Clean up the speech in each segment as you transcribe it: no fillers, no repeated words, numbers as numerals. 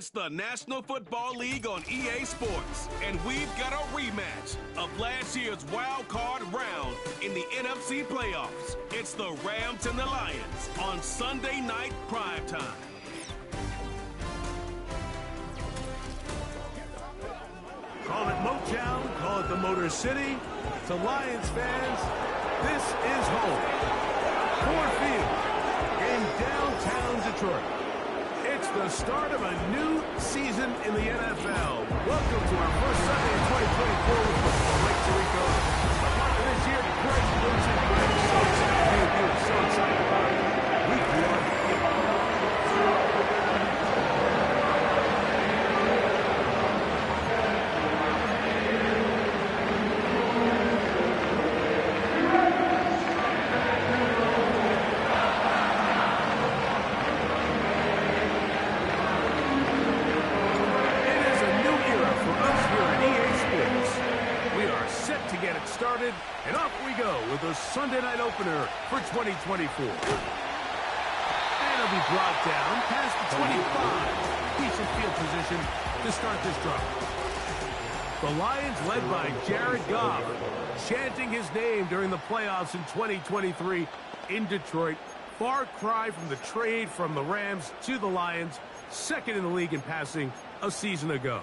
It's the National Football League on EA Sports, and we've got a rematch of last year's wild card round in the NFC playoffs. It's the Rams and the Lions on Sunday night primetime. Call it Motown, call it the Motor City. To Lions fans, this is home. Ford Field in downtown Detroit. It's the start of a new season in the NFL. Welcome to our first Sunday in 2024 with Mike Tirico. A part of this year, Detroit losing. I'm so excited to be here. So excited about it. Week 1. Started, and off we go with the Sunday night opener for 2024. And it'll be brought down past the 25. Decent field position to start this drive. The Lions, led by Jared Goff, chanting his name during the playoffs in 2023 in Detroit. Far cry from the trade from the Rams to the Lions, second in the league in passing a season ago.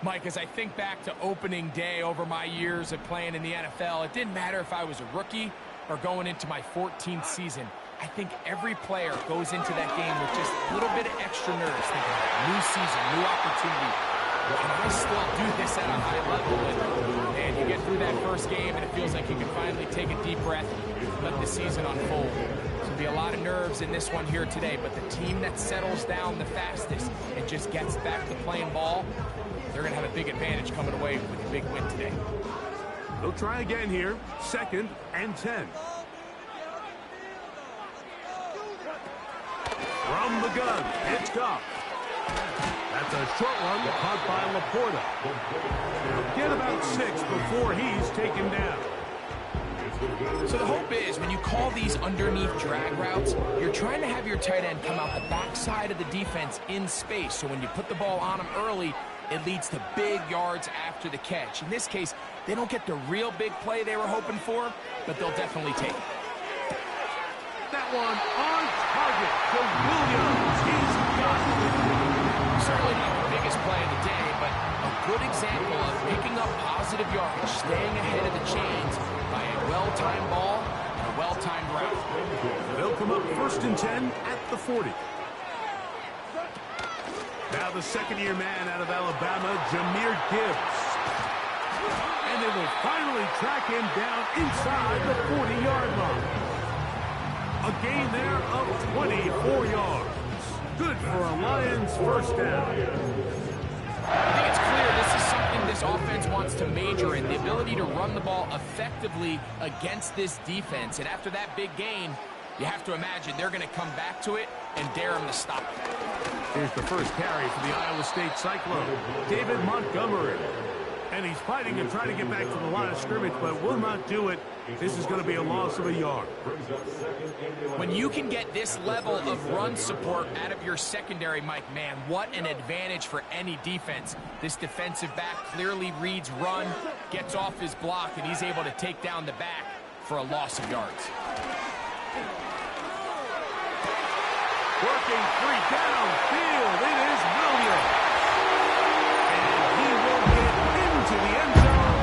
Mike, as I think back to opening day over my years of playing in the NFL, it didn't matter if I was a rookie or going into my 14th season. I think every player goes into that game with just a little bit of extra nerves, thinking, new season, new opportunity. Can I still do this at a high level? And you get through that first game, and it feels like you can finally take a deep breath and let the season unfold. There'll be a lot of nerves in this one here today, but the team that settles down the fastest and just gets back to playing ball, they're going to have a big advantage coming away with a big win today. They'll try again here. 2nd and 10. From the gun, it's Goff. That's a short one caught by Laporta. He'll get about 6 before he's taken down. So the hope is when you call these underneath drag routes, you're trying to have your tight end come out the backside of the defense in space. So when you put the ball on him early, it leads to big yards after the catch. In this case, they don't get the real big play they were hoping for, but they'll definitely take it. That one on target for Williams. He's got it. Certainly not the biggest play of the day, but a good example of picking up positive yardage, staying ahead of the chains by a well-timed ball and a well-timed route. They'll come up 1st and 10 at the 40. Now the second-year man out of Alabama, Jahmyr Gibbs. And they will finally track him down inside the 40-yard line. A gain there of 24 yards. Good for a Lions first down. I think it's clear this is something this offense wants to major in, the ability to run the ball effectively against this defense. And after that big gain, you have to imagine they're going to come back to it and dare them to stop it. Here's the first carry for the Iowa State Cyclone, David Montgomery. And he's fighting and trying to get back to the line of scrimmage, but will not do it. This is going to be a loss of a yard. When you can get this level of run support out of your secondary, Mike, man, what an advantage for any defense. This defensive back clearly reads run, gets off his block, and he's able to take down the back for a loss of yards. Working 3 downfield, it is Williams. And he will get into the end zone.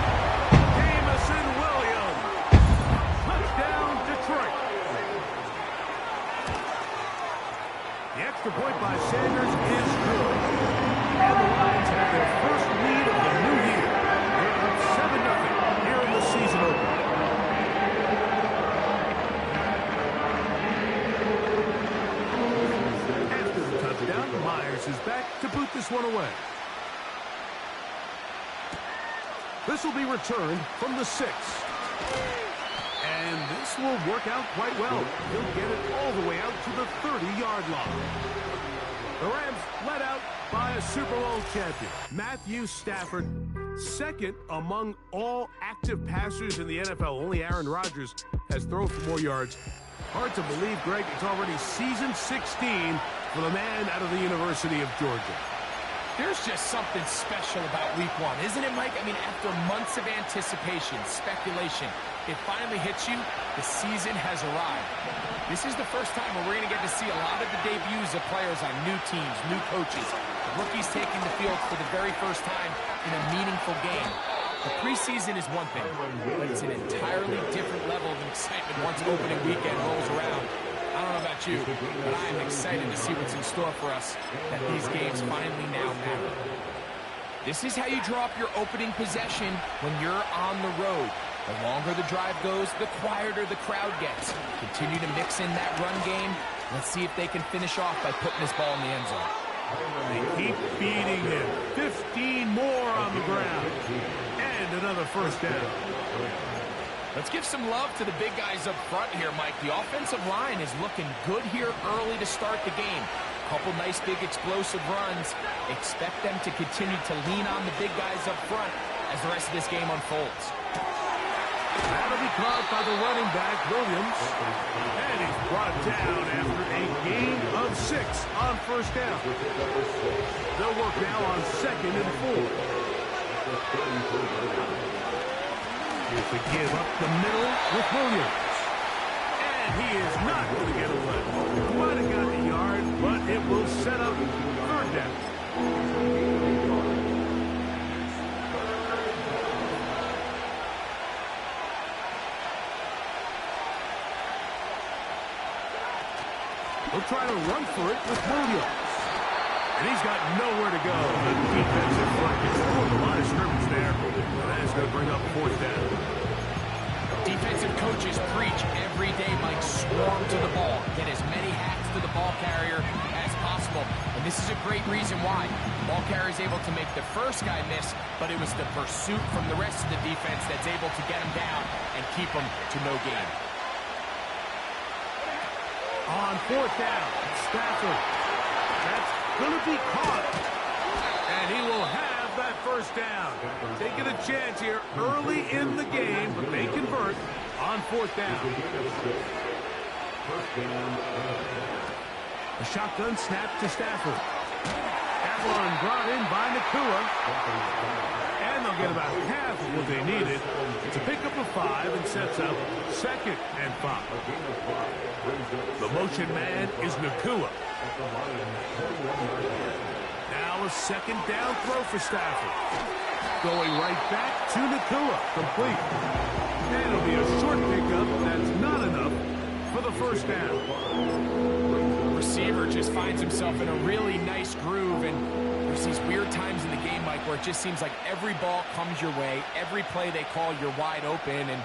Jamison Williams. Touchdown, Detroit. The extra point by Sanders is good. And the Lions have their first lead of the new year. They're up 7-0 here in the season opener. Myers is back to boot this one away. This will be returned from the 6. And this will work out quite well. He'll get it all the way out to the 30-yard line. The Rams led out by a Super Bowl champion, Matthew Stafford, second among all active passers in the NFL. Only Aaron Rodgers has thrown for more yards. Hard to believe, Greg, it's already season 16 for the man out of the University of Georgia. There's just something special about week one, isn't it, Mike? I mean, after months of anticipation, speculation, it finally hits you. The season has arrived. This is the first time where we're going to get to see a lot of the debuts of players on new teams, new coaches, rookies taking the field for the very first time in a meaningful game. The preseason is one thing, but it's an entirely different level of excitement once opening weekend rolls around. I don't know about you, but I am excited to see what's in store for us, that these games finally now matter. This is how you draw up your opening possession when you're on the road. The longer the drive goes, the quieter the crowd gets. Continue to mix in that run game. Let's see if they can finish off by putting this ball in the end zone. They keep feeding him. 15 more on the ground. And another first down. Let's give some love to the big guys up front here, Mike. The offensive line is looking good here early to start the game. Couple nice, big, explosive runs. Expect them to continue to lean on the big guys up front as the rest of this game unfolds. That'll be caught by the running back, Williams. And he's brought down after a gain of 6 on first down. They'll work now on 2nd and 4. Here's the give up the middle with Williams. And he is not going to get away. Might have got the yard, but it will set up 3rd down. They'll try to run for it with Williams. And he's got nowhere to go. The defensive front is throwing a lot of scrimmage there. And that is going to bring up 4th down. Defensive coaches preach every day, Mike, swarm to the ball. Get as many hats to the ball carrier as possible. And this is a great reason why. The ball carrier is able to make the first guy miss, but it was the pursuit from the rest of the defense that's able to get him down and keep him to no gain. On 4th down, Stafford. That's going to be caught. And he will have that first down. Taking a chance here early in the game, but they convert on 4th down. A shotgun snap to Stafford. That one brought in by Nakua. And they'll get about half of what they needed to pick up a 5 and sets up 2nd and 5. The motion man is Nakua. Now a 2nd down throw for Stafford. Going right back to Nakua. Complete. And it'll be a short pickup. That's not enough for the first down. The receiver just finds himself in a really nice groove, and there's these weird times in the game, Mike, where it just seems like every ball comes your way. Every play they call, you're wide open, and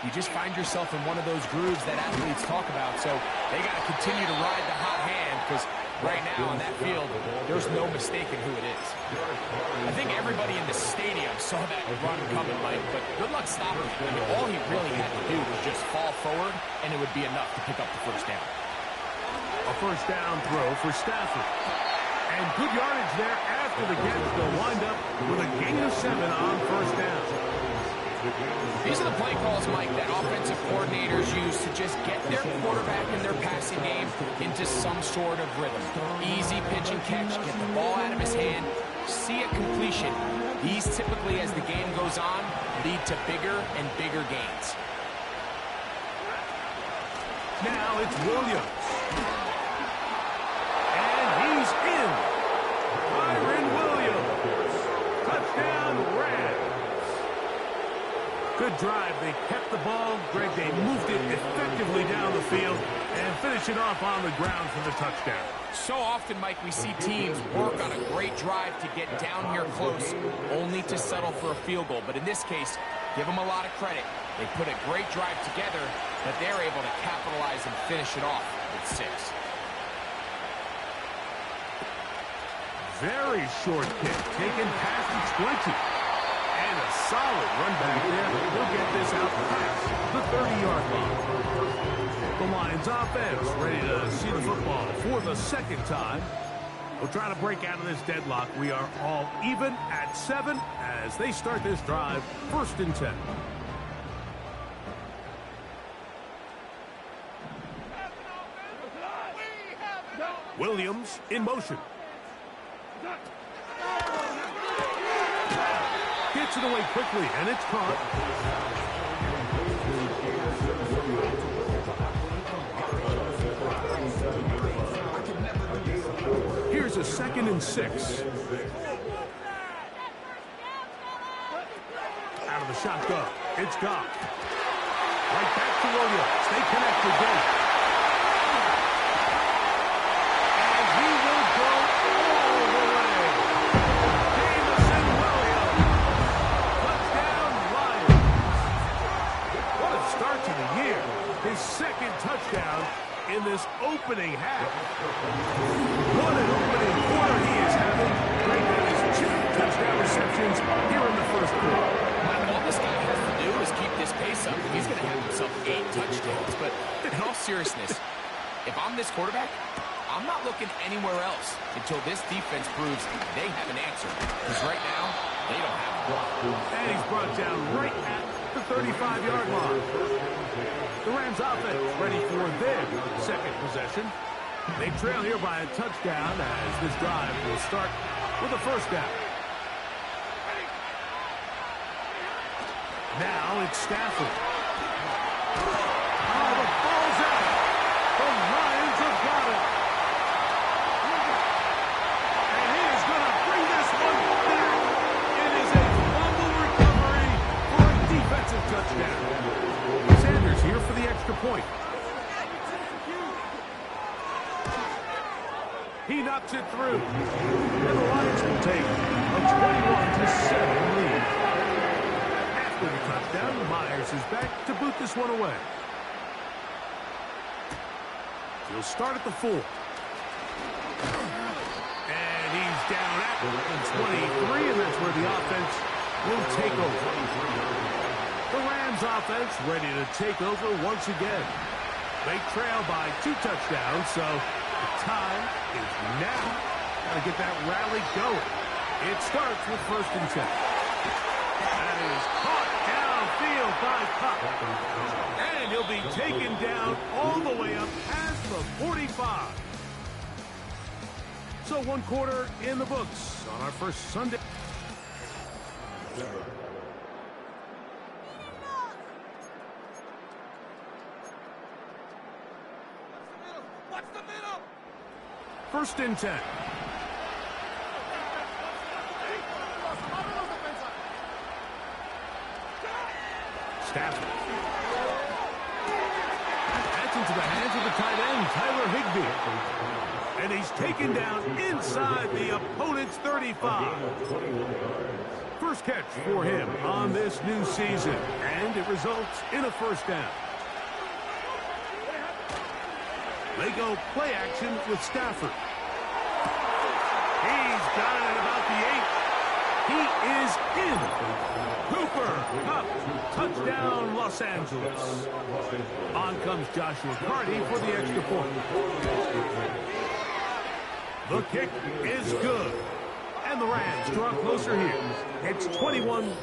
you just find yourself in one of those grooves that athletes talk about. So they got to continue to ride the hot hand, because right now on that field, there's no mistaking who it is. I think everybody in the stadium saw that run coming, Mike, but good luck stopping it. I mean, all he really had to do was just fall forward, and it would be enough to pick up the first down. A first down throw for Stafford. And good yardage there after the catch. They'll wind up with a gain of 7 on first down. These are the play calls, Mike, that offensive coordinators use to just get their quarterback and their passing game into some sort of rhythm. Easy pitch and catch, get the ball out of his hand, see a completion. These typically, as the game goes on, lead to bigger and bigger gains. Now it's Williams. And he's in. Byron Williams. Touchdown, Rams. Good drive. They kept the ball. Greg, they moved it effectively down the field and finish it off on the ground for the touchdown. So often, Mike, we see teams work on a great drive to get down here close, only to settle for a field goal. But in this case, give them a lot of credit. They put a great drive together, but they're able to capitalize and finish it off with 6. Very short kick, taken past the 20. And a solid run back there. He'll get this out past the 30-yard line. The Lions offense ready to see the football for the 2nd time. We'll try to break out of this deadlock. We are all even at 7 as they start this drive, 1st and 10. Williams in motion. Gets it away quickly, and it's caught. Here's a 2nd and 6. Out of the shotgun. It's Goff. Right back to Williams. They connect again. And he will go all the way. Jameson Williams. Touchdown, Lions. What a start to the year. His 2nd touchdown in this opening half. What an opening quarter he is having. Right now, his 2 touchdown receptions here in the first quarter. All this guy has to do is keep this pace up. He's going to have himself 8 touchdowns. But in all seriousness, if I'm this quarterback, I'm not looking anywhere else until this defense proves they have an answer. Because right now, they don't have one. And he's brought down right at the 35-yard line. The Rams offense ready for their 2nd possession. They trail here by a touchdown as this drive will start with a 1st down. Now it's Stafford. Oh, the ball's out. The Lions have got it. And he is going to bring this one back. It is a fumble recovery for a defensive touchdown. Sanders here for the extra point. He knocks it through. And the Lions will take a 21-7 lead. After the touchdown, Myers is back to boot this one away. He'll start at the 4. And he's down at the 23, and that's where the offense will take over. The Rams offense ready to take over once again. They trail by 2 touchdowns, so the time is now. Got to get that rally going. It starts with 1st and 10. That is caught downfield by Kupp. And he'll be taken down all the way up past the 45. So 1 quarter in the books on our first Sunday. What's the middle? 1st and 10. Stafford. That's into the hands of the tight end, Tyler Higbee. And he's taken down inside the opponent's 35. First catch for him on this new season. And it results in a 1st down. They go play action with Stafford. He's got it at about the 8. He is in. Cooper Kupp. Touchdown, Los Angeles. On comes Joshua Carty for the extra point. The kick is good. And the Rams draw closer here. It's 21-14.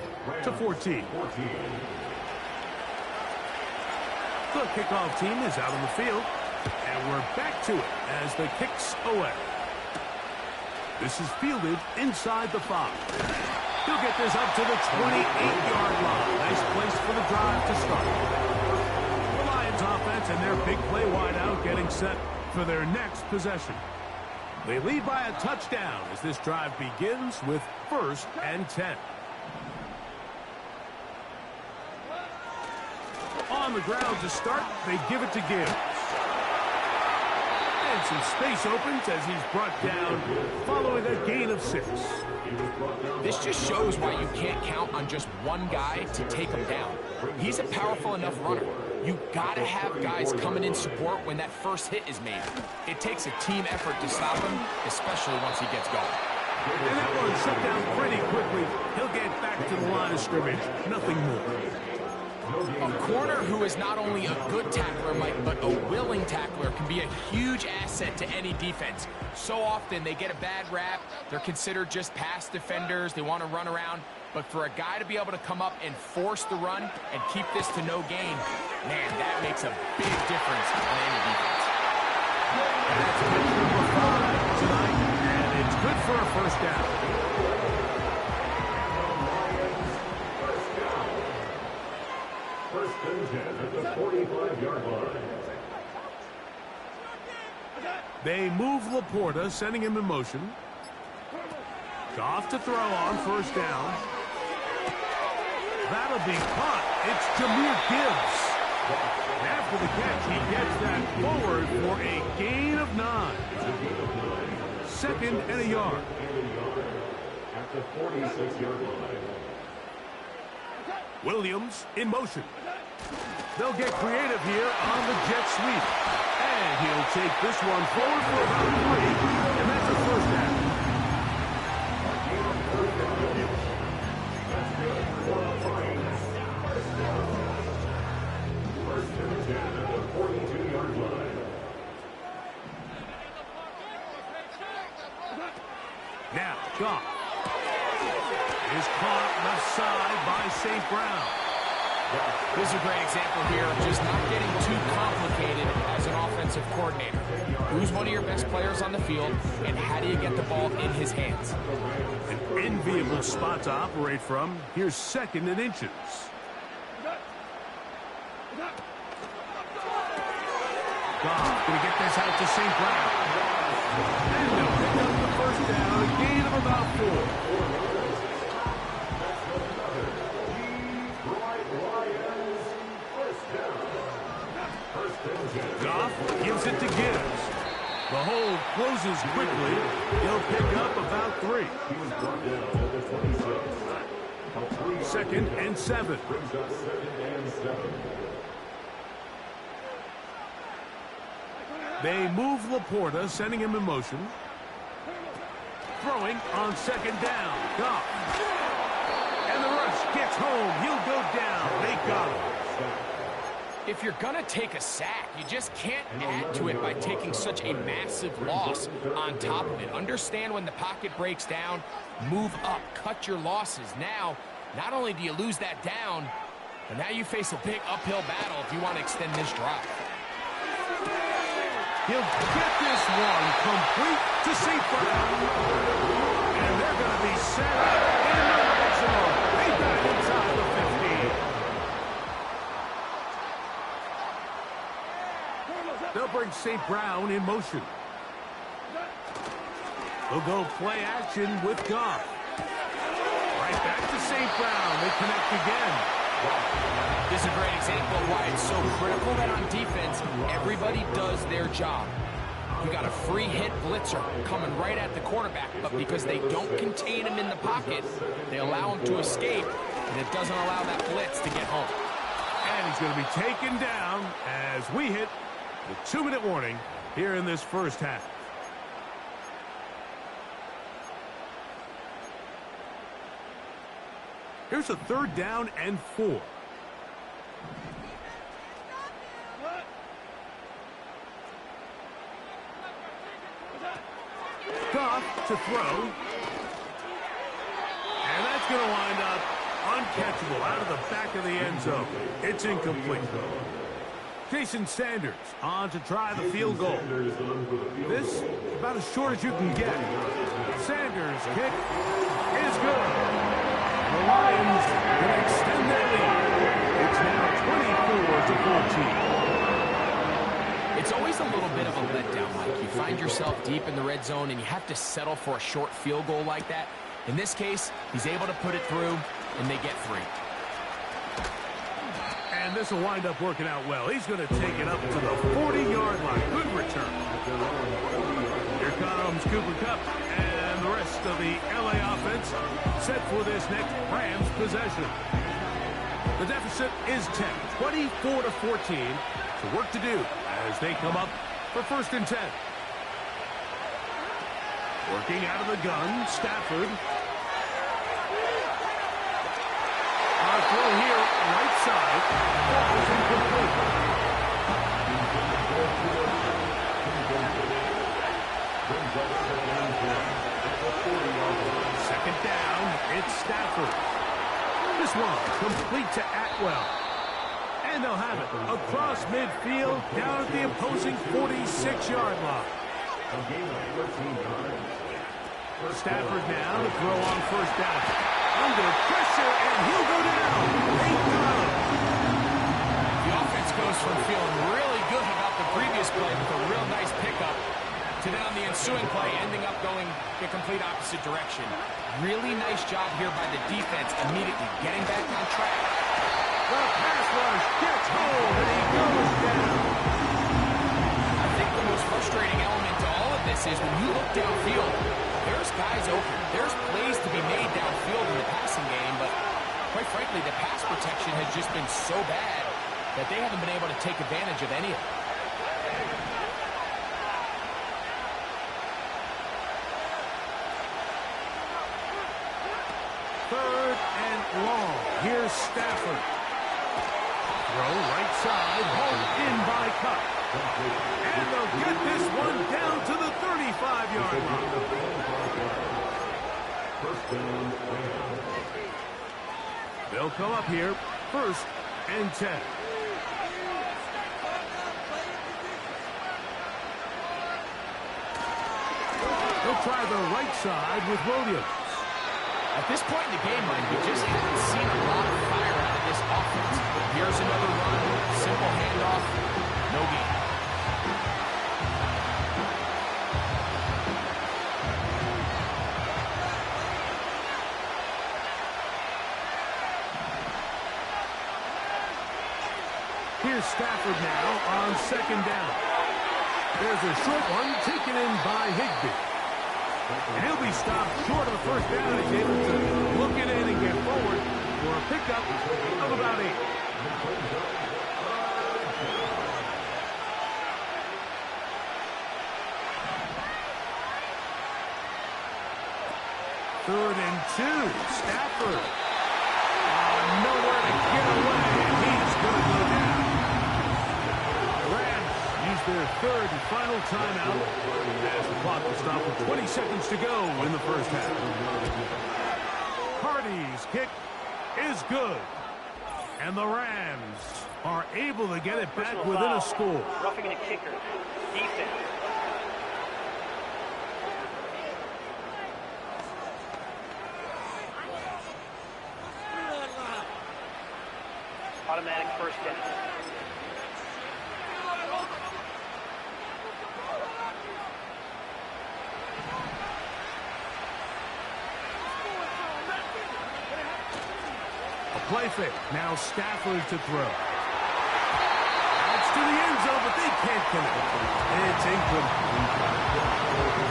The kickoff team is out on the field. And we're back to it as the kick's away. This is fielded inside the 5. He'll get this up to the 28-yard line. Nice place for the drive to start. The Lions offense and their big play wideout getting set for their next possession. They lead by a touchdown as this drive begins with 1st and 10. On the ground to start, they give it to Gibbs. And some space opens as he's brought down following a gain of 6. This just shows why you can't count on just one guy to take him down. He's a powerful enough runner. You gotta have guys coming in support when that first hit is made. It takes a team effort to stop him, especially once he gets going. And that one shut down pretty quickly. He'll get back to the line of scrimmage. Nothing more. A corner who is not only a good tackler, Mike, but a willing tackler can be a huge asset to any defense. So often they get a bad rap. They're considered just pass defenders. They want to run around. But for a guy to be able to come up and force the run and keep this to no gain, man, that makes a big difference on any defense. And that's good number 5 tonight. And it's good for a 1st down. 45-yard line. They move Laporta, sending him in motion. Goff to throw on first down. That'll be caught. It's Jahmyr Gibbs. After the catch, he gets that forward for a gain of 9. 2nd and a yard. At the 46-yard line. Williams in motion. They'll get creative here on the jet sweep. And he'll take this one forward for about 3. And that's a first down. Now, Goff is caught left side by St. Brown. This is a great example here of just not getting too complicated as an offensive coordinator. Who's one of your best players on the field, and how do you get the ball in his hands? An enviable spot to operate from. Here's 2nd and inches. Goff going to get this out to St. Brown. And they'll pick up the first down, a gain of about 4. Goff gives it to Gibbs. The hold closes quickly. He'll pick up about 3. 2nd and 7. They move Laporta, sending him in motion. Throwing on 2nd down. Goff. And the rush gets home. He'll go down. They got him. If you're going to take a sack, you just can't add to it by taking such a massive loss on top of it. Understand when the pocket breaks down, move up, cut your losses. Now, not only do you lose that down, but now you face a big uphill battle if you want to extend this drive. He'll get this one complete to St. Brown. And they're going to be set up in the red zone. They got it inside the 15. They'll bring St. Brown in motion. They'll go play action with Goff. Right back to St. Brown. They connect again. This is a great example of why it's so critical that on defense, everybody does their job. You got a free hit blitzer coming right at the quarterback, but because they don't contain him in the pocket, they allow him to escape, and it doesn't allow that blitz to get home. And he's going to be taken down as we hit the 2-minute warning here in this first half. Here's a 3rd down and 4. Goff to throw. And that's going to wind up uncatchable out of the back of the end zone. It's incomplete. Jason Sanders on to try the field goal. This about as short as you can get. Sanders' kick is good. The Lions will extend their lead. It's now 24-14. It's always a little bit of a letdown, Mike. You find yourself deep in the red zone, and you have to settle for a short field goal like that. In this case, he's able to put it through, and they get 3. And this will wind up working out well. He's going to take it up to the 40-yard line. Good return. Here comes Cooper Kupp and the rest of the LA offense set for this next Rams possession. The deficit is 10, 24-14. So work to do as they come up for 1st and 10. Working out of the gun, Stafford. Our throw here, right side, falls incomplete. Second down, it's Stafford. This one complete to Atwell. And they'll have it across midfield down at the opposing 46-yard line. Stafford now to throw on first down. Under pressure, and he'll go down. They got him. The offense goes to then on the ensuing play, ending up going the complete opposite direction. Really nice job here by the defense, immediately getting back on track. The pass rush gets hold, and he goes down. I think the most frustrating element to all of this is when you look downfield, there's guys open. There's plays to be made downfield in the passing game, but quite frankly, the pass protection has just been so bad that they haven't been able to take advantage of any of it. Third and long. Here's Stafford. Throw right side, hauled in by Cup. And they'll get this one down to the 35-yard line. First down, Rams. They'll come up here, 1st and 10. They'll try the right side with Williams. At this point in the game, Mike, we just haven't seen a lot of fire out of this offense. Here's another run, simple handoff, no gain. Here's Stafford now on 2nd down. There's a short one taken in by Higbee. And he'll be stopped short of 1st down. He's able to look it in and get forward for a pickup of about 8. Third and 2. Stafford. Nowhere to get away. He's going to go down. Rams use their 3rd and final timeout as the clock will stop with 20 seconds to go in the 1st half. Hardy's kick is good. And the Rams are able to get it back within a score. Roughing the kicker. Defense. Automatic 1st down. Play fake. Now Stafford to throw. Outs to the end zone, but they can't connect. It's incomplete.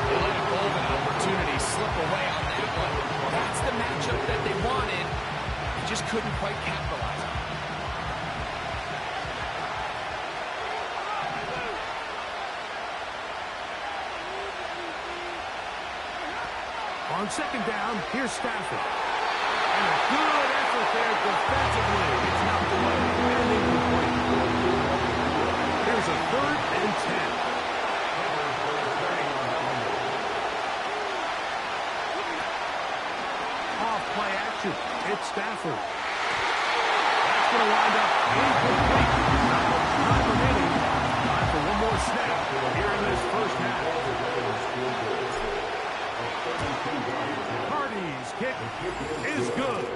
They let a golden opportunity slip away on that one. That's the matchup that they wanted. They just couldn't quite capitalize on it. On 2nd down, here's Stafford. And a good effort there defensively. It's knocked away and incomplete. Here's a 3rd and 10. Off play action. It's Stafford. That's going to wind up incomplete. Not much time remaining. Time for one more snap here in this 1st half. Hardy's kick is good.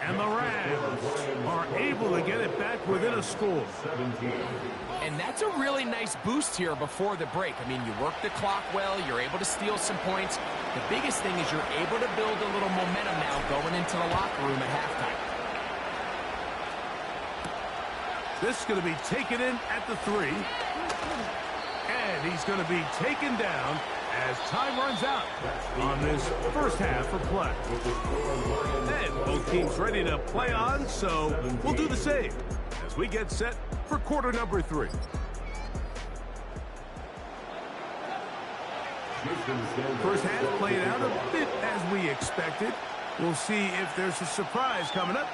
And the Rams are able to get it back within a score. And that's a really nice boost here before the break. I mean, you work the clock well, you're able to steal some points. The biggest thing is you're able to build a little momentum now going into the locker room at halftime. This is going to be taken in at the 3. And he's going to be taken down as time runs out on this 1st half of play. And both teams ready to play on, so we'll do the same as we get set for quarter number 3. First half playing out a bit as we expected. We'll see if there's a surprise coming up.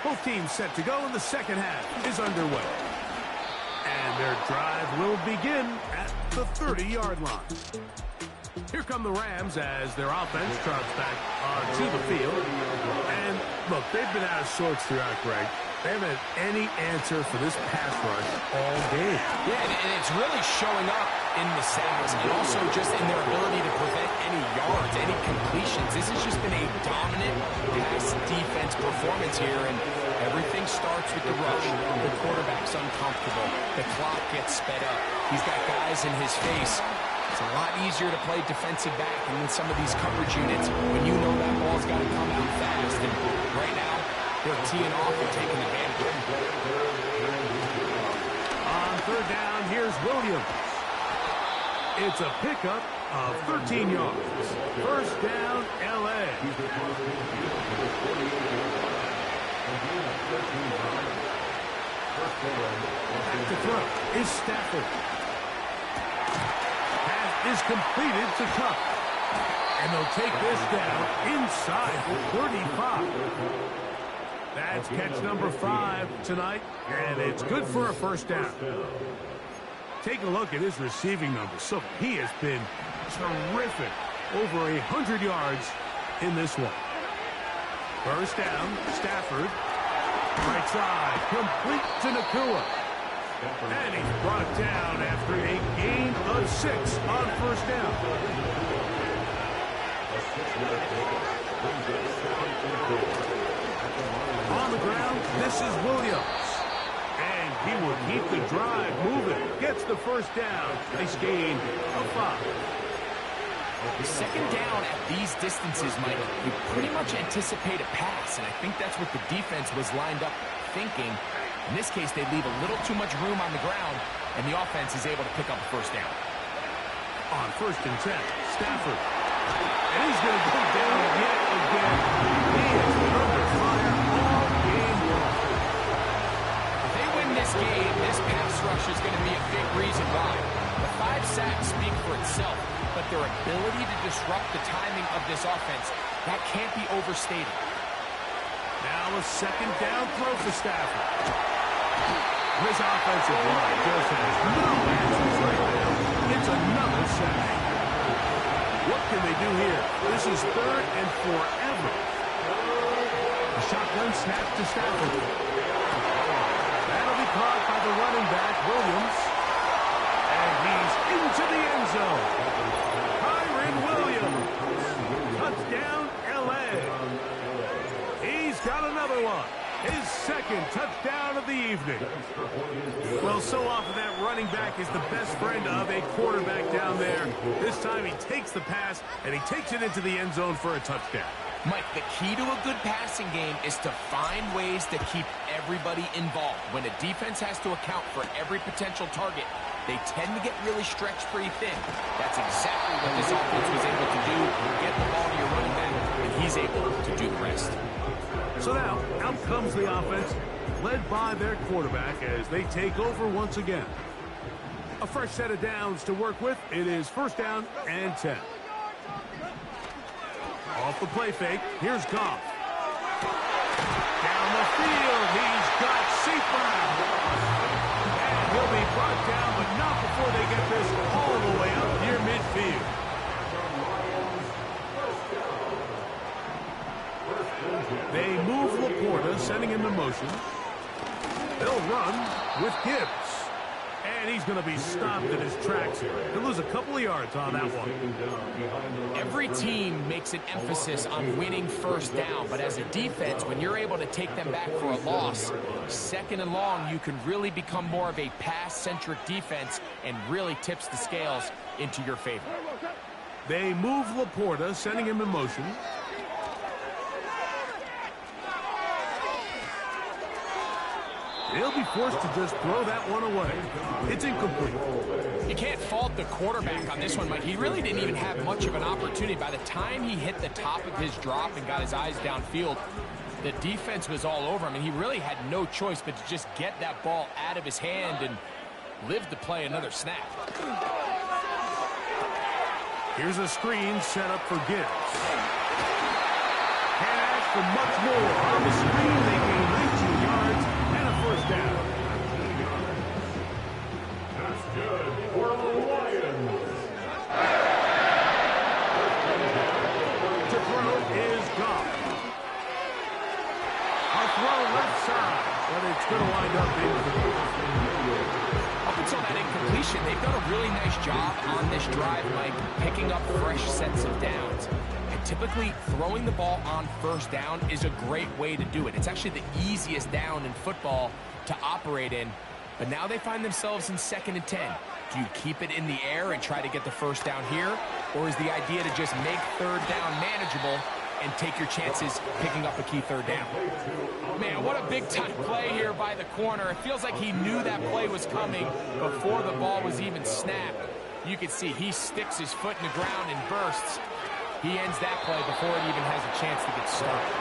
Both teams set to go, and the 2nd half is underway. And their drive will begin at the 30-yard line. Here come the Rams as their offense trots back onto the field. And, look, they've been out of sorts throughout, Greg. They haven't had any answer for this pass rush all game. Yeah, and it's really showing up in the sacks and also just in their ability to prevent any yards, any completions. This has just been a dominant pass defense performance here, and everything starts with the rush. The quarterback's uncomfortable. The clock gets sped up. He's got guys in his face. It's a lot easier to play defensive back and with some of these coverage units when you know that ball's got to come out fast. And right now, they're teeing off and taking advantage of it. On third down, here's Williams. It's a pickup of 13 yards. First down, L.A. Back to throw is Stafford. Pass is completed to Cup. And they'll take this down inside the 35. That's catch number 5 tonight, and it's good for a first down. Take a look at his receiving numbers. So he has been terrific. Over 100 yards in this one. First down, Stafford. Right side, complete to Nakua. And he's brought down after a gain of 6 on first down. On the ground, this is Williams. And he will keep the drive moving. Gets the first down. Nice gain of 5. Second down at these distances, Mike, you pretty much anticipate a pass, and I think that's what the defense was lined up thinking. In this case, they leave a little too much room on the ground, and the offense is able to pick up a first down. On first and 10, Stafford. And he's going to go down yet again. He has been under fire all game long. If they win this game, this pass rush is going to be a big reason why. The 5 sacks speak for itself, but their ability to disrupt the timing of this offense, that can't be overstated. Now a second down throw for Stafford. This offensive line just has no answers right now. It's another sack. What can they do here? This is third and forever. A shotgun snap to Stafford. That'll be caught by the running back, Williams. And he's into the end zone. Kyren Williams. Touchdown, L.A. He's got another one. His second touchdown of the evening. Well, so often that running back is the best friend of a quarterback down there. This time he takes the pass, and he takes it into the end zone for a touchdown. Mike, the key to a good passing game is to find ways to keep everybody involved. When a defense has to account for every potential target, they tend to get really stretched pretty thin. That's exactly what this offense was able to do. Get the ball to your running back, and he's able to do the rest. So now, out comes the offense, led by their quarterback as they take over once again. A fresh set of downs to work with. It is first down and 10. Off the play fake, here's Goff. Down the field, he's got Seaford. And he'll be brought down, but not before they get this all the way up near midfield. They move Laporta, sending him to motion. They'll run with Gibbs. And he's going to be stopped in his tracks here. He'll lose a couple of yards on that one. Every team makes an emphasis on winning first down, but as a defense, when you're able to take them back for a loss, second and long, you can really become more of a pass-centric defense and really tips the scales into your favor. They move Laporta, sending him in motion. He'll be forced to just throw that one away. It's incomplete. You can't fault the quarterback on this one, Mike. He really didn't even have much of an opportunity. By the time he hit the top of his drop and got his eyes downfield, the defense was all over him, and he really had no choice but to just get that ball out of his hand and live to play another snap. Here's a screen set up for Gibbs. Can't ask for much more. On the screen, they gain 19 yards and a first down. That's good for the Lions. To throw is Goff. A throw left side, but it's going to wind up incomplete. Up until that incompletion, they've done a really nice job on this drive, Mike, picking up fresh sets of downs. And typically, throwing the ball on first down is a great way to do it. It's actually the easiest down in football to operate in. But now they find themselves in 2nd and 10. Do you keep it in the air and try to get the first down here? Or is the idea to just make 3rd down manageable and take your chances picking up a key 3rd down? Man, what a big-time play here by the corner. It feels like he knew that play was coming before the ball was even snapped. You can see he sticks his foot in the ground and bursts. He ends that play before it even has a chance to get started.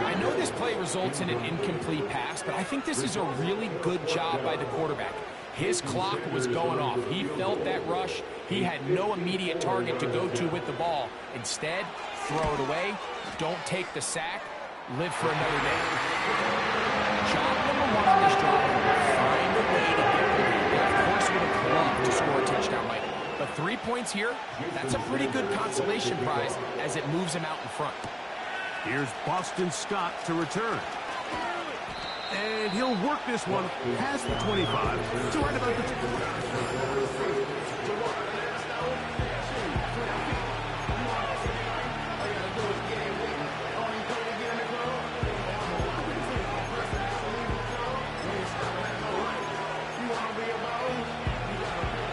I know this play results in an incomplete pass, but I think this is a really good job by the quarterback. His clock was going off. He felt that rush. He had no immediate target to go to with the ball. Instead, throw it away. Don't take the sack. Live for another day. Job number 1 on this drive, find a way to get the lead. They, of course, would have loved to score a touchdown, Mike. But 3 points here, that's a pretty good consolation prize as it moves him out in front. Here's Boston Scott to return. And he'll work this one past the 25 to right about the...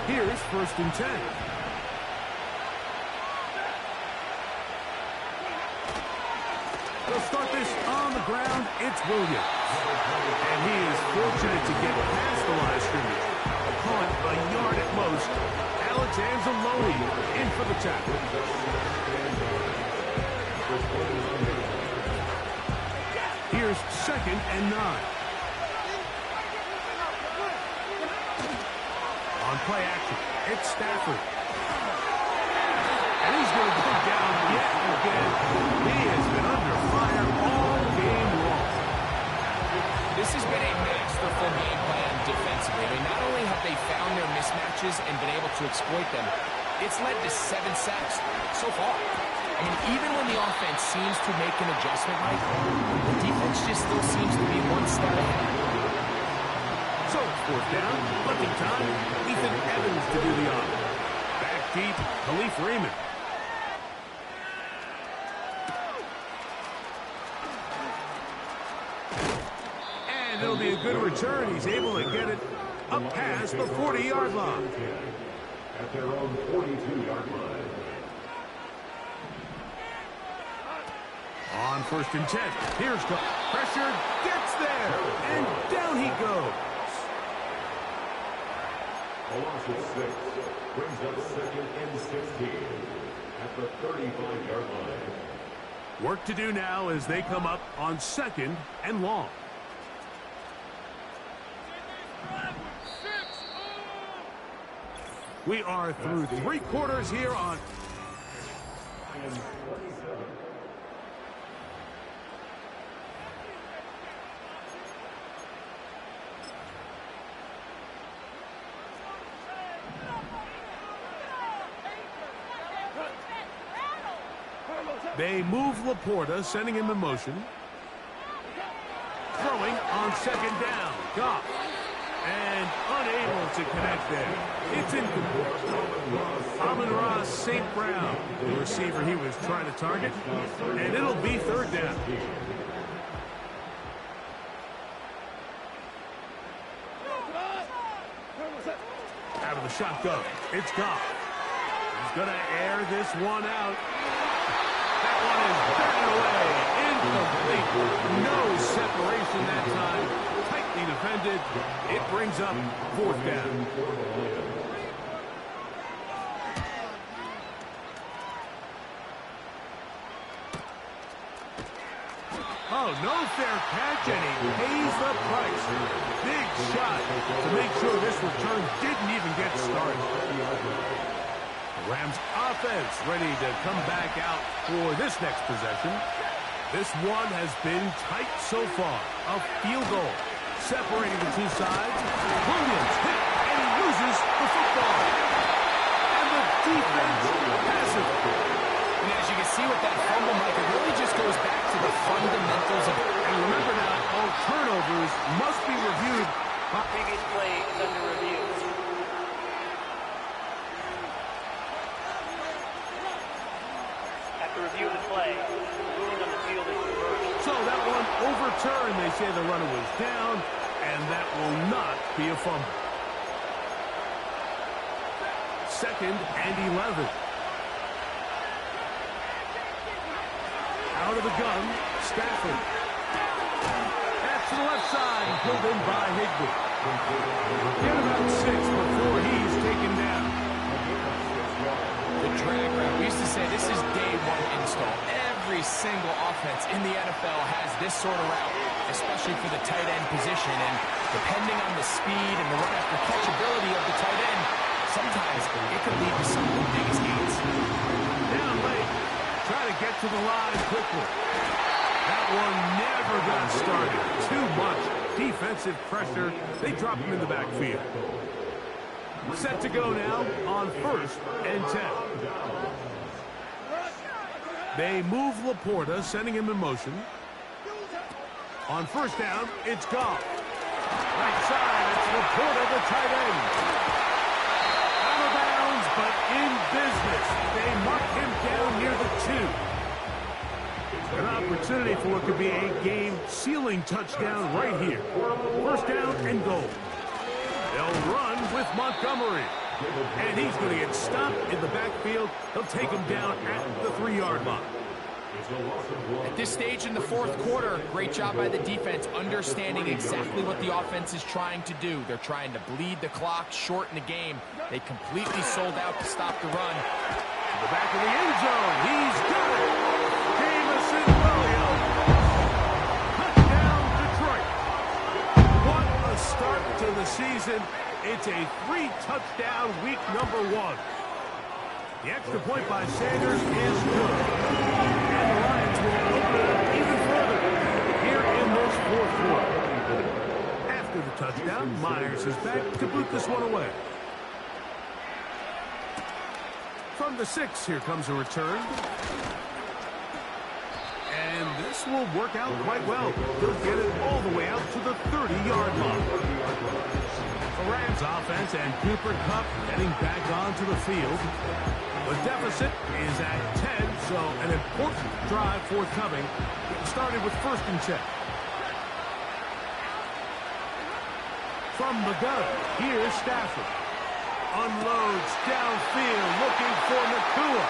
Here's 1st and 10. They'll start this on the ground. It's Williams. And he is fortunate to get past the line of scrimmage. Call it a yard at most. Alex Anzalone in for the tackle. Here's 2nd and 9. On play action, it's Stafford. And he's going to go down yet again. He has been under fire all game long. This has been a masterful game plan defensively. I mean, not only have they found their mismatches and been able to exploit them, it's led to 7 sacks so far. I mean, even when the offense seems to make an adjustment, Mike, the defense just still seems to be one step ahead. So it's 4th down, looking time, Ethan Evans to do the honor. Back deep, Khalif Raymond. And it'll be a good return. He's able to get it up past the 40-yard line. At their own 42-yard line. On 1st and 10, here's the pressure, gets there, and down he goes. A loss of 6 brings up 2nd and 16 at the 35-yard line. Work to do now as they come up on 2nd and long. We are through 3 quarters here on... They move Laporta, sending him in motion. Throwing on 2nd down. Goff. And unable to connect there. It's incomplete. Amon-Ra St. Brown, the receiver he was trying to target. And it'll be 3rd down. Out of the shotgun. It's Goff. He's going to air this one out. That one is batted away. Incomplete. No separation that time. Tightly defended. It brings up 4th down. Oh, no fair catch, and he pays the price. Big shot to make sure this return didn't even get started. Rams offense ready to come back out for this next possession. This one has been tight so far. A field goal separating the two sides. Williams hit, and he loses the football. And the defense has it. And as you can see with that fumble, Mike, it really just goes back to the fundamentals of it. And remember now, all turnovers must be reviewed. Previous play is under review. After review of the play, ruling on the field is reversed. So that one overturned. They say the runner was down, and that will not be a fumble. 2nd and 11. Out of the gun, Stafford. That's to the left side, pulled in by Higbee. Get about 6 before he's taken down. The drag route. We used to say this is day one install. Every single offense in the NFL has this sort of route, especially for the tight end position. And depending on the speed and the run after catchability of the tight end, sometimes it could lead to some of the biggest gains. Down late. Try to get to the line quickly. That one never got started. Too much defensive pressure. They drop him in the backfield. Set to go now on 1st and 10. They move Laporta, sending him in motion. On 1st down, it's Goff. Right side, it's Laporta, the tight end. Out of bounds, but in business. They mark him down near the 2. An opportunity for what could be a game-sealing touchdown right here. 1st down and goal. They'll run with Montgomery. And he's going to get stopped in the backfield. They'll take him down at the 3-yard line. At this stage in the 4th quarter, great job by the defense understanding exactly what the offense is trying to do. They're trying to bleed the clock, shorten the game. They completely sold out to stop the run. To the back of the end zone. He's got it. Jamison Williams. Touchdown, Detroit. What a start to the season. It's a 3-touchdown week number 1. The extra point by Sanders is good. And the Lions will open it up even further here in this 4th quarter. After the touchdown, Myers is back to boot this one away. From the 6, here comes a return. And this will work out quite well. He'll get it all the way out to the 30-yard line. The Rams offense and Cooper Kupp getting back onto the field. The deficit is at 10, so an important drive forthcoming. It started with 1st and 10. From the gun, here's Stafford. Unloads downfield, looking for Nakua.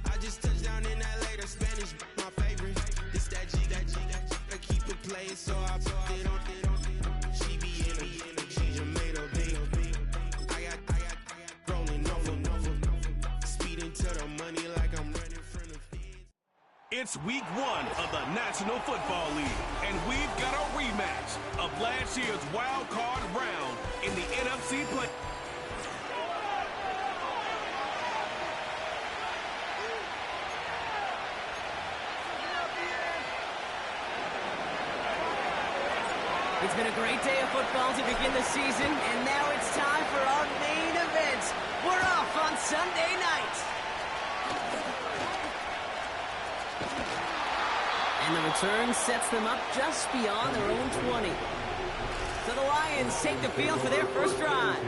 I just touched down in LA, the Spanish, my favorite. This that G, I keep it playing, so I put it on. She be in a, she just made a big. I got rolling over, speeding to the money like I'm running from the feds. It's week 1 of the National Football League, and we've got a rematch of last year's wild card round in the NFC play. It's been a great day of football to begin the season, and now it's time for our main event. We're off on Sunday night. And the return sets them up just beyond their own 20. So the Lions take the field for their first drive.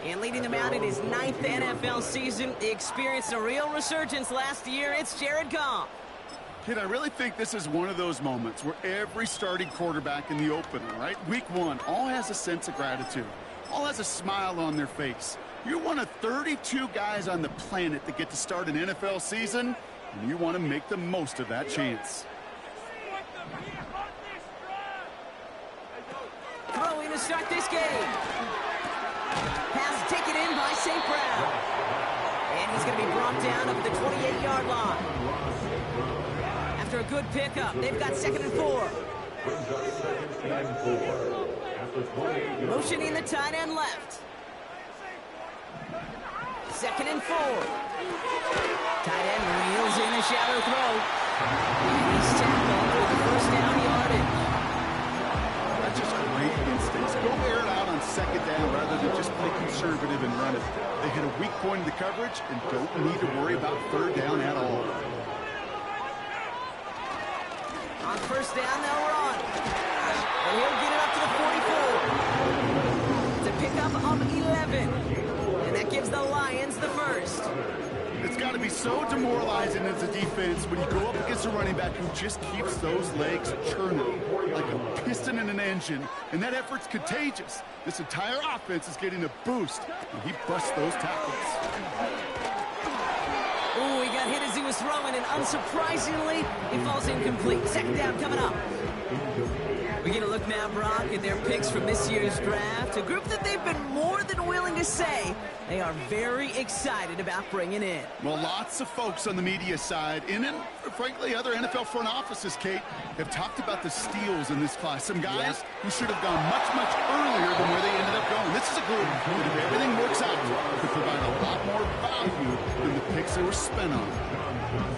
And leading them out in his 9th NFL season, he experienced a real resurgence last year. It's Jared Goff. Kid, I really think this is one of those moments where every starting quarterback in the opener, right? Week 1, all has a sense of gratitude. All has a smile on their face. You're one of 32 guys on the planet that get to start an NFL season, and you want to make the most of that chance. Throwing to start this game. Pass taken in by St. Brown. And he's going to be brought down up at the 28-yard line. After a good pickup, they've got 2nd and 4. Motioning the tight end left. 2nd and 4. Tight end reels in a shallow throw. And he's tackled for the 1st down yardage. That's just great instincts. Go air it out on second down rather than just play conservative and run it. They hit a weak point in the coverage and don't need to worry about third down at all. On first down, they'll run. And he'll get it up to the 44. It's a pickup of 11. And that gives the Lions the first. It's got to be so demoralizing as a defense when you go up against a running back who just keeps those legs churning like a piston in an engine, and that effort's contagious. This entire offense is getting a boost, and he busts those tackles. Ooh, he got hit as he was throwing, and unsurprisingly, he falls incomplete. Second down coming up. We're going to look now, Brock, at their picks from this year's draft, a group that they've been more than willing to say they are very excited about bringing in. Well, lots of folks on the media side, and frankly, other NFL front offices, Kate, have talked about the steals in this class. Some guys who should have gone much, much earlier than where they ended up going. This is a group that, if everything works out, could provide a lot more value than the picks they were spent on.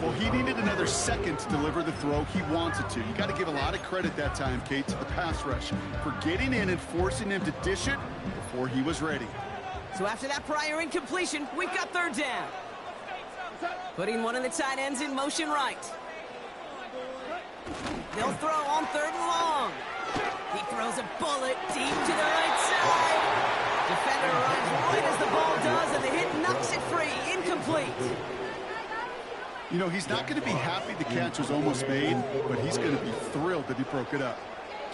Well, he needed another second to deliver the throw he wanted to. You got to give a lot of credit that time, Kate, to the pass rush for getting in and forcing him to dish it before he was ready. So after that prior incompletion, we've got third down. Putting one of the tight ends in motion right. They'll throw on third and long. He throws a bullet deep to the right side. Defender arrives right as the ball does, and the hit knocks it free. Incomplete. You know, he's not going to be happy the catch was almost made, but he's going to be thrilled that he broke it up.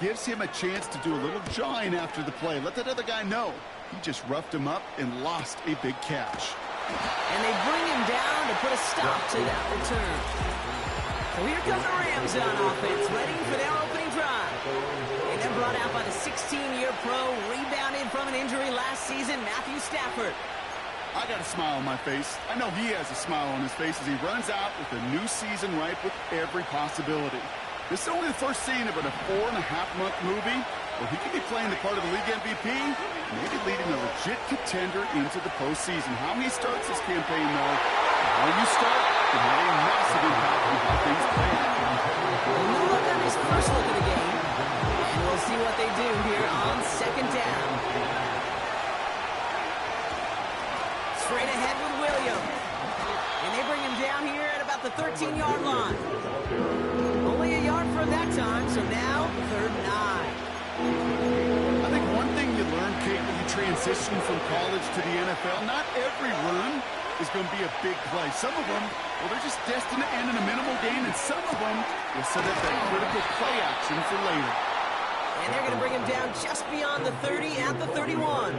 Gives him a chance to do a little jawing after the play. Let that other guy know he just roughed him up and lost a big catch. And they bring him down to put a stop to that return. So here come the Rams on offense, ready for their opening drive. And they're brought out by the 16-year pro, rebounded from an injury last season, Matthew Stafford. I got a smile on my face. I know he has a smile on his face as he runs out with a new season ripe with every possibility. This is only the first scene of a 4.5-month movie where he could be playing the part of the league MVP, maybe leading a legit contender into the postseason. How he starts his campaign, though, how you start can have a massive impact on how things play out. No look on his first look of the game, and we'll see what they do here on second down. Straight ahead with Williams. And they bring him down here at about the 13-yard line. Only a yard from that time, so now third and 9. I think one thing you learn, Kate, when you transition from college to the NFL, not every run is going to be a big play. Some of them, well, they're just destined to end in a minimal gain, and some of them will set up that critical play action for later. And they're going to bring him down just beyond the 30 at the 31.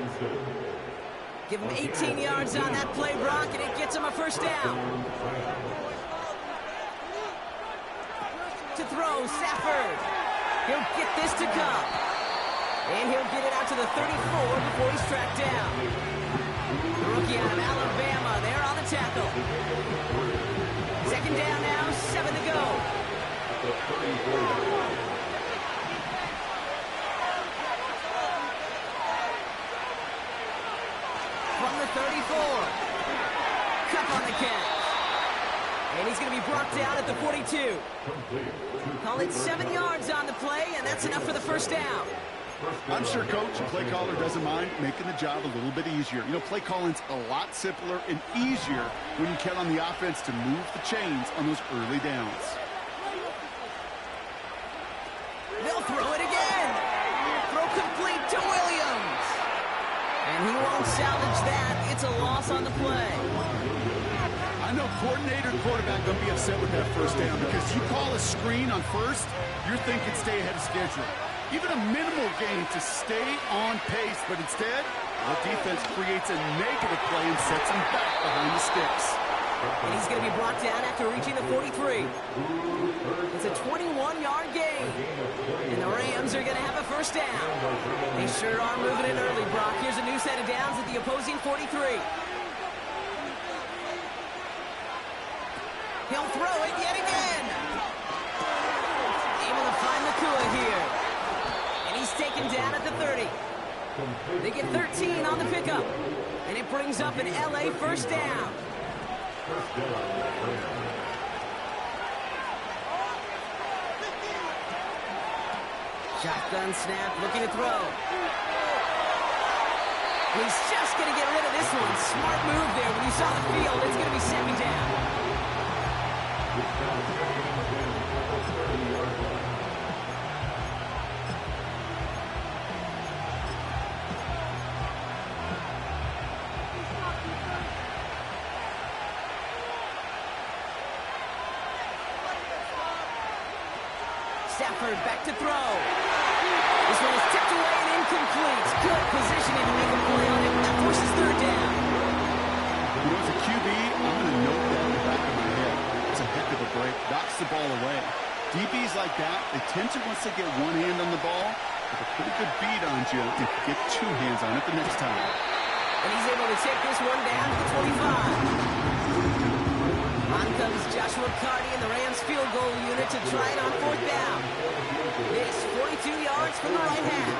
Give him 18 yards on that play, Brock, and it gets him a first down. To throw, Stafford. He'll get this to come. And he'll get it out to the 34 before he's tracked down. The rookie out of Alabama there on the tackle. Second down now, 7 to go. From the 34. Cup on the catch. And he's going to be brought down at the 42. Call it 7 yards on the play, and that's enough for the first down. I'm sure coach and play caller doesn't mind making the job a little bit easier. You know, play calling's a lot simpler and easier when you count on the offense to move the chains on those early downs. They'll throw it again. Throw complete to Williams. And he won't salvage that. It's a loss on the play. I know coordinator and quarterback going to be upset with that first down because you call a screen on first, you're thinking stay ahead of schedule. Even a minimal gain to stay on pace, but instead, the defense creates a negative play and sets him back behind the sticks. And he's going to be brought down after reaching the 43. It's a 21-yard gain. And the Rams are going to have a first down. They sure are moving it early, Brock. Here's a new set of downs at the opposing 43. He'll throw it yet again. Able to find Nakua here. And he's taken down at the 30. They get 13 on the pickup. And it brings up an LA first down. Shotgun snap, looking to throw. He's just going to get rid of this one. Smart move there. When you saw the field, it's going to be second down. Stafford back to throw. This one is tipped away and incomplete. Good positioning to make a play on him. That forces third down. You know, as a QB, I'm going to note that in the back of my head. It's a heck of a break. Knocks the ball away. DBs like that, they tend to, once they get one hand on the ball, have a pretty good beat on you if you get two hands on it the next time. And he's able to take this one down to the 25. On comes Joshua Carty in the Rams field goal unit to try it on fourth down. This 42 yards from the right half.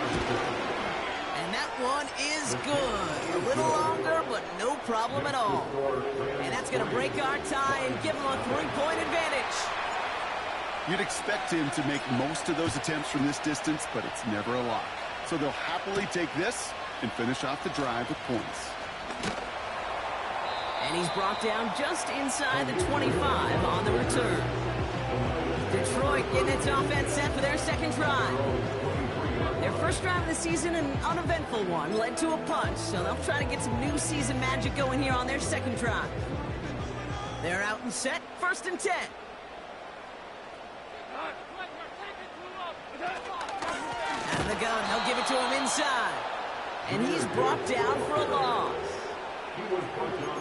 And that one is good. A little longer, but no problem at all. And that's going to break our tie and give him a 3-point advantage. You'd expect him to make most of those attempts from this distance, but it's never a lot. So they'll happily take this and finish off the drive with points. And he's brought down just inside the 25 on the return. Detroit getting its offense set for their second drive. Their first drive of the season, an uneventful one, led to a punt, so they'll try to get some new season magic going here on their second drive. They're out and set, 1st and 10. Out of the gun, they'll give it to him inside. And he's brought down for a loss.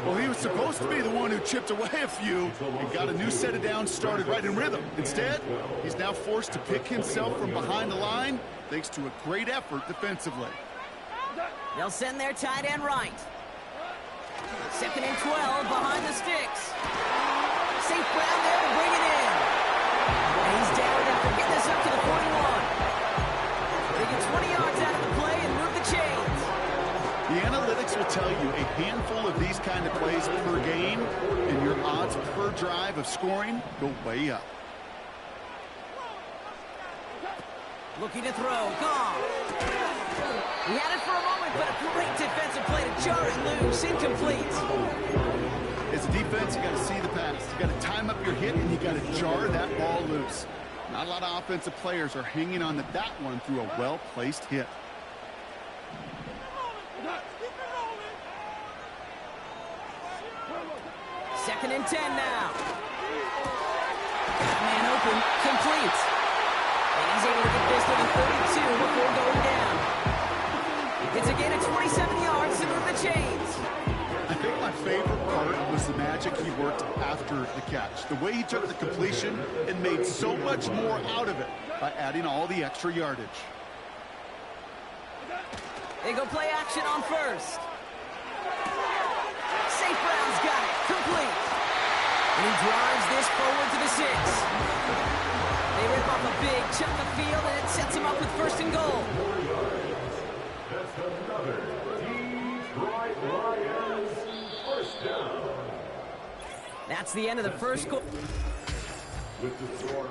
Well, he was supposed to be the one who chipped away a few and got a new set of downs started right in rhythm. Instead, he's now forced to pick himself from behind the line thanks to a great effort defensively. They'll send their tight end right. 2nd and 12 behind the sticks. St. Brown there to bring it in. And he's down after getting this up to the 41. They get 20 yards out of the play and move the chains. The analytics will tell you a handful of these kind of plays per game, and your odds per drive of scoring go way up. Looking to throw. Gone. He had it for a moment, but a great defensive play to jar it loose. Incomplete. As a defense, you got to see the pass. You got to time up your hit, and you got to jar that ball loose. Not a lot of offensive players are hanging on to that one through a well-placed hit. Second and 10 now. Got a man open. Complete. And he's able to get this to the 32 before going down. It's a gain of 27 yards to move the chains. I think my favorite part was the magic he worked after the catch. The way he took the completion and made so much more out of it by adding all the extra yardage. They go play action on first. St. Brown's got it. Complete. And he drives this forward to the 6. They rip off a big chunk of field, and it sets him up with 1st and goal. That's another Detroit Lions first down. That's the end of the first quarter. With the score,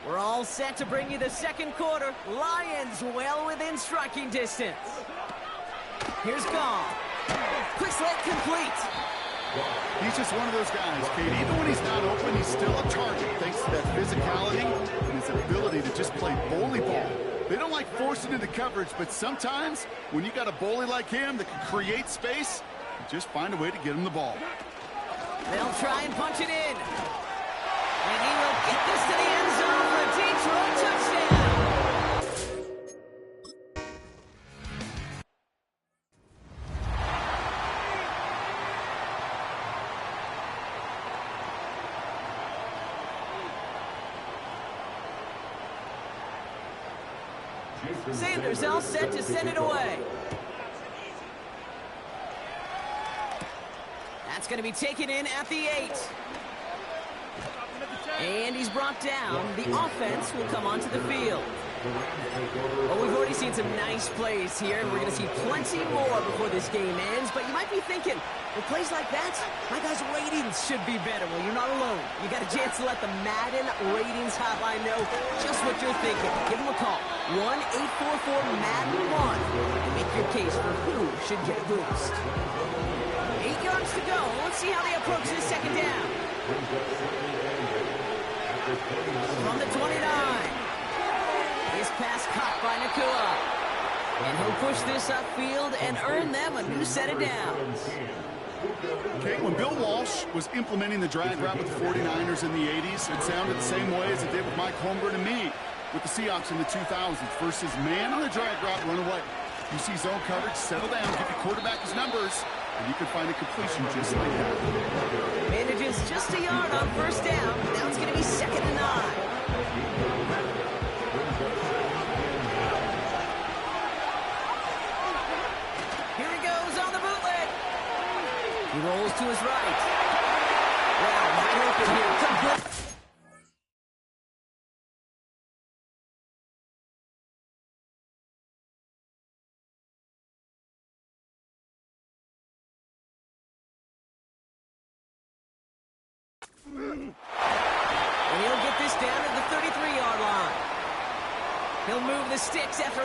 We're all set to bring you the second quarter. Lions well within striking distance. Here's Gall. Quick slant complete. He's just one of those guys, Kate. Even when he's not open, he's still a target thanks to that physicality and his ability to just play bully ball. They don't like forcing into coverage, but sometimes when you got a bully like him that can create space, you just find a way to get him the ball. They'll try and punch it in. And he will get this to the end zone for a Detroit touchdown. Sanders all set to send it away. That's going to be taken in at the 8. And he's brought down. The offense will come onto the field. Well, we've already seen some nice plays here, and we're going to see plenty more before this game ends. But you might be thinking, with plays like that, my guys' ratings should be better. Well, you're not alone. You got a chance to let the Madden Ratings Hotline know just what you're thinking. Give them a call, 1-844-MADDEN-1, and make your case for who should get a boost. 8 yards to go. Let's see how they approach this second down. From the 29. His pass caught by Nakua. And he'll push this upfield and earn them a new set of downs. Okay, when Bill Walsh was implementing the drag route with the 49ers in the 80s, it sounded the same way as it did with Mike Holmgren and me with the Seahawks in the 2000s versus man on the drag route, run away. You see zone coverage, settle down, give your quarterback his numbers, and you can find a completion just like that. Manages just a yard on first down. Now it's going to be 2nd and 9. He rolls to his right. Wow, wide open here. Complete. And he'll get this down at the 33-yard line. He'll move the sticks after